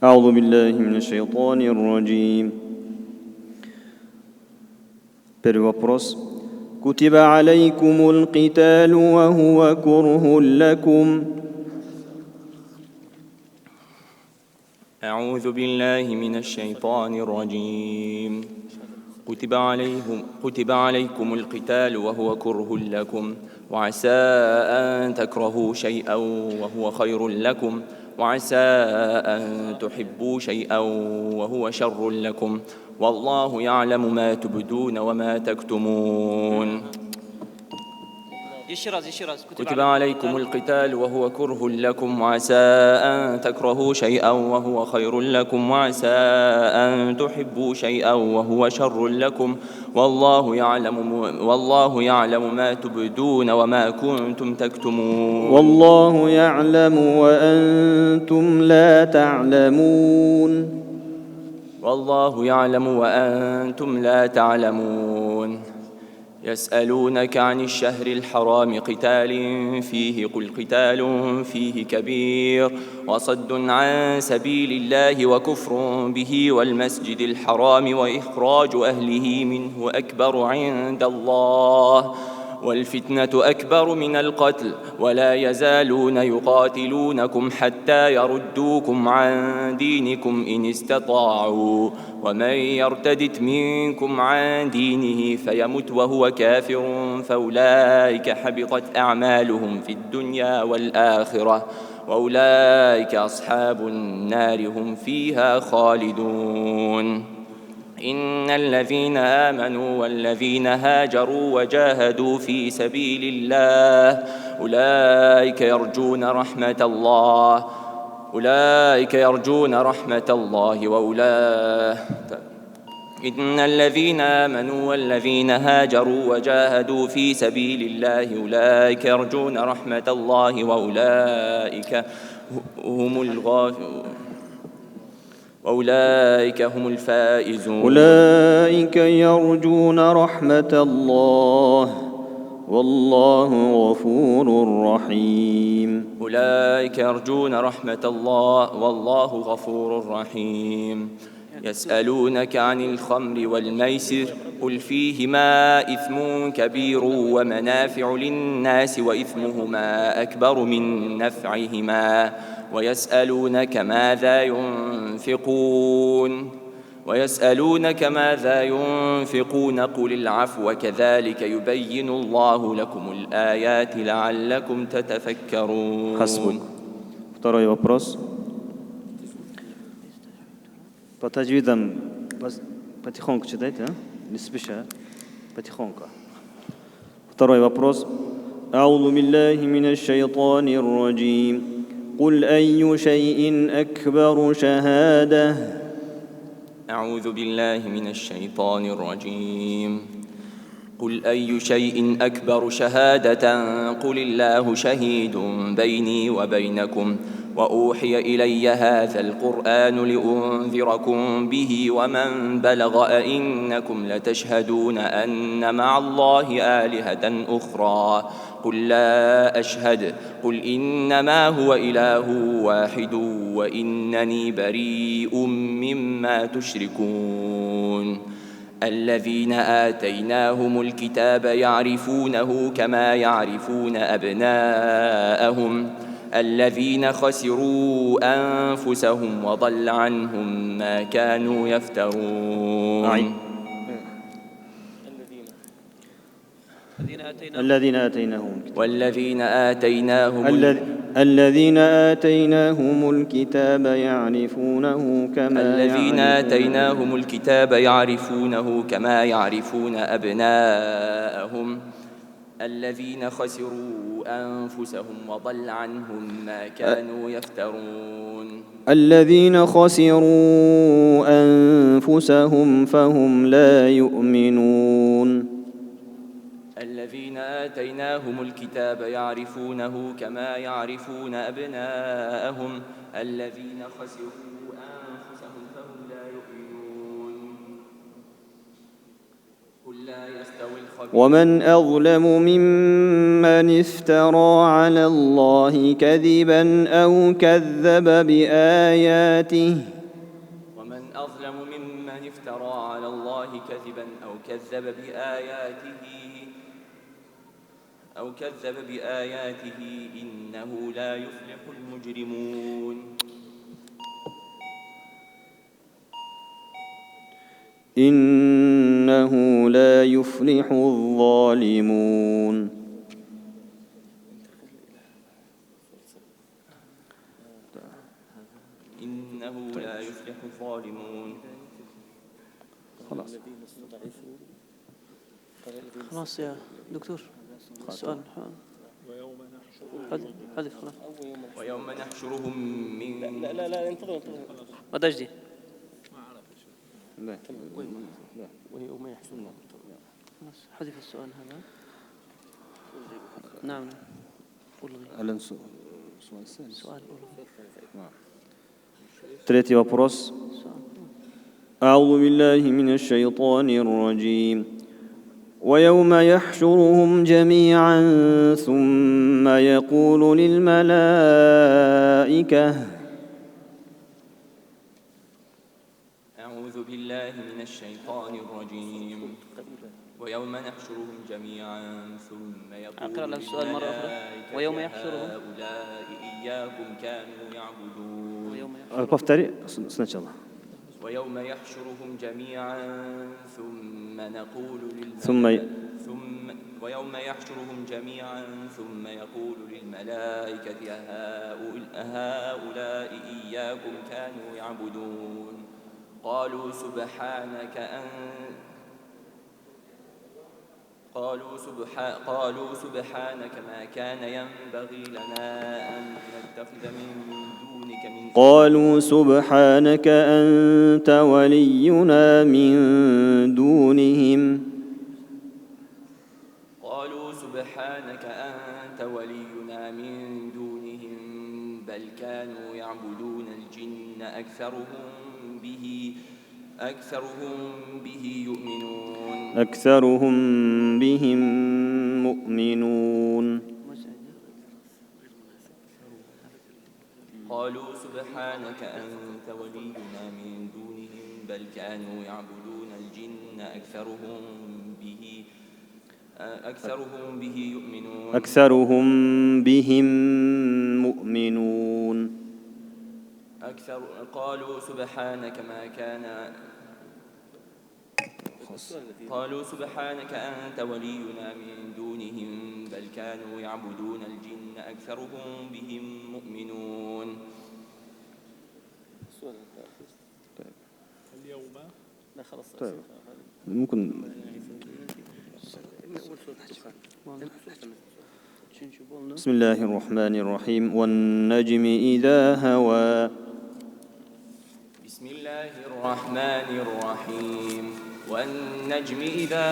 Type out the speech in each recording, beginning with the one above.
أعوذ بالله من الشيطان الرجيم. Первый вопрос. كتب عليكم القتال وهو كره لكم. أعوذ بالله من الشيطان الرجيم. كتب عليكم القتال وهو كره لكم وعسى أن تكرهوا شيئا وهو خير لكم وعسى أن تحبوا شيئا وهو شر لكم والله يعلم ما تبدون وما تكتمون. كتب عليكم القتال وهو كره لكم وعسى أن تكرهوا شيئا وهو خير لكم وعسى أن تحبوا شيئا وهو شر لكم والله يعلم ما تبدون وما كنتم تكتمون. والله يعلم وأنتم لا تعلمون. والله يعلم وأنتم لا تعلمون. يسألونك عن الشهر الحرام قتال فيه قل قتال فيه كبير وصد عن سبيل الله وكفر به والمسجد الحرام وإخراج أهله منه أكبر عند الله والفتنة أكبر من القتل ولا يزالون يقاتلونكم حتى يردوكم عن دينكم إن استطاعوا ومن يرتد منكم عن دينه فيمت وهو كافر فأولئك حبطت أعمالهم في الدنيا والآخرة وأولئك أصحاب النار هم فيها خالدون. إن الذين آمنوا والذين هاجروا وجاهدوا في سبيل الله أولئك يرجون رحمة الله إن الذين آمنوا والذين هاجروا وجاهدوا في سبيل الله أولئك يرجون رحمة الله وأولئك هم الفائزون. أولئك يرجون رحمة الله والله غفور رحيم. أولئك يرجون رحمة الله والله غفور رحيم. يسألونك عن الخمر والميسر قل فيهما إثم كبير ومنافع للناس وإثمهما أكبر من نفعهما ويسألونك ماذا ينفقون قل العفو كذلك يبين الله لكم الآيات لعلكم تتفكرون. حسبك. Второй вопрос. По таджвидам потихоньку читайте, не спеша, потихоньку. Второй вопрос. أعوذ بالله من الشيطان الرجيم. قل أي شيء أكبر شهادة. أعوذ بالله من الشيطان الرجيم. قل أي شيء أكبر شهادة قل الله شهيد بيني وبينكم وأوحي إلي هذا القرآن لأنذركم به ومن بلغ أئنكم لتشهدون أن مع الله آلهة أخرى قل لا أشهد قل إنما هو إله واحد وإنني بريء مما تشركون. الذين آتيناهم الكتاب يعرفونه كما يعرفون أبناءهم الذين خسروا أنفسهم وضل عنهم ما كانوا يفترون. الذين آتيناهم الكتاب يعرفونه كما يعرفون أبناءهم الذين خسروا أنفسهم وضل عنهم ما كانوا يفترون. الذين خسروا أنفسهم فهم لا يؤمنون. الذين آتيناهم الكتاب يعرفونه كما يعرفون أبناءهم الذين خسروا أنفسهم فهم لا يؤمنون. قل لا يستوي الخبيث ومن أظلم ممن افترى على الله كذبا أو كذب بآياته أظلم ممن افترى على الله كذبا أو كذب بآياته إنه لا يفلح المجرمون إنه لا يفلح الظالمون إنه لا يفلح الظالمون. خلاص يا دكتور السؤال هذه خلاص. ويوم نحشرهم من لا انتظر ما دجدي لا ويوم يحشرهم حذف السؤال هذا. نعم ألن سؤال Treći вопрос. أعوذ بالله من الشيطان الرجيم. ويوم يحشرهم جميعا ثم يقول للملائكة أعوذ بالله من الشيطان الرجيم. ويوم نحشرهم جميعا ثم يقول للملائكة ويوم يحشرهم هؤلاء إياكم كانوا يعبدون. повтори сначала. ويوم يحشرهم جميعا ثم نقول ويوم يحشرهم جميعا ثم يقول للملائكة أهؤلاء إياكم كانوا يعبدون. قالوا سبحانك ما كان ينبغي لنا أن نتخذ من دونك من قالوا سبحانك أنت ولينا من دونهم بل كانوا يعبدون الجن أكثرهم بهم مؤمنون قالوا سبحانك أنت ولينا من دونهم بل كانوا يعبدون الجن أكثرهم بهم مؤمنون قالوا سبحانك أنت ولينا من دونهم بل كانوا يعبدون الجن أكثرهم بهم مؤمنون. اليوم لا خلاص ممكن بسم الله الرحمن الرحيم. والنجم إذا هوى. بسم الله الرحمن الرحيم. والنجم إذا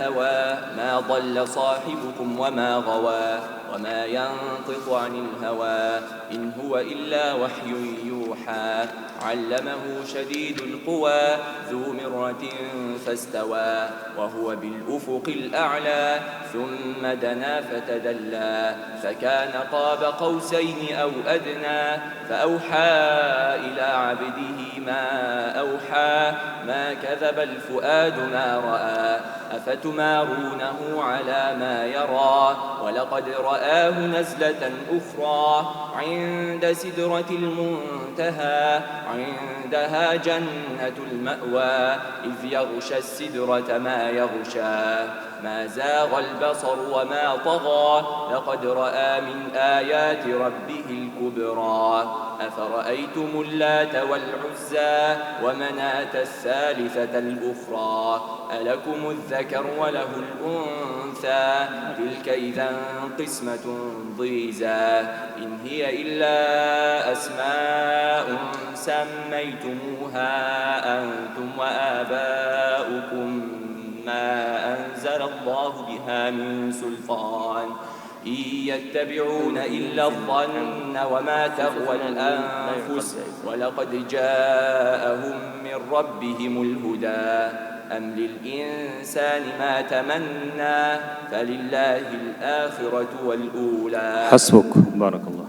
هوى ما ضل صاحبكم وما غوى وما ينطق عن الهوى إن هو إلا وحي يوحى علمه شديد القوى ذو مرة فاستوى وهو بالأفق الأعلى ثم دنا فتدلى فكان قاب قوسين أو أدنى فأوحى إلى عبده ما أوحى ما كذب الفؤاد ما رأى أفتمارونه على ما يرى ولقد رآه نزلة أخرى عند سدرة المنتهى عندها جنة المأوى إذ يغشى السدرة ما يغشى ما زاغ البصر وما طغى لقد رأى من آيات ربه الكبرى أفرأيتم اللات والعزى ومناة الثالثة الأخرى ألكم الذكر وله الأنثى تلك إذا قسمة ضيزى إن هي إلا أسماء سميتموها أنتم وآباؤكم ما أنزل الله بها من سلطان إن يتبعون إلا الظن وما تهوى الأنفس ولقد جاءهم من ربهم الهدى أم للإنسان ما تمنى فلله الآخرة والأولى. حسبك بارك الله.